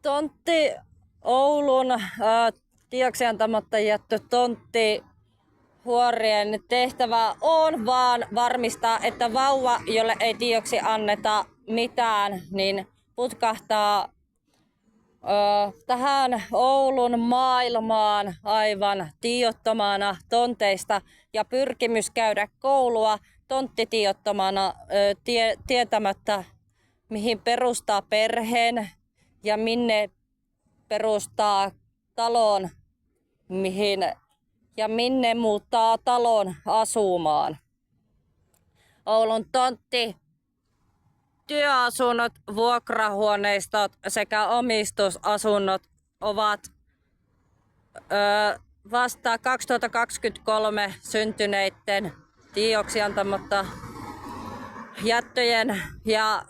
Tontti Oulun tiedoksiantamatta jättö tontti huorien tehtävä on vaan varmistaa, että vauva, jolle ei tiedoksi anneta mitään, niin putkahtaa tähän Oulun maailmaan aivan tiedottomana tonteista ja pyrkimys käydä koulua tonttitiedottomana tietämättä mihin perustaa perheen ja minne perustaa talon ja minne muuttaa talon asumaan. Oulun tontti, työasunnot, vuokrahuoneistot sekä omistusasunnot ovat vasta 2023 syntyneiden tiedoksiantamatta jättöjen ja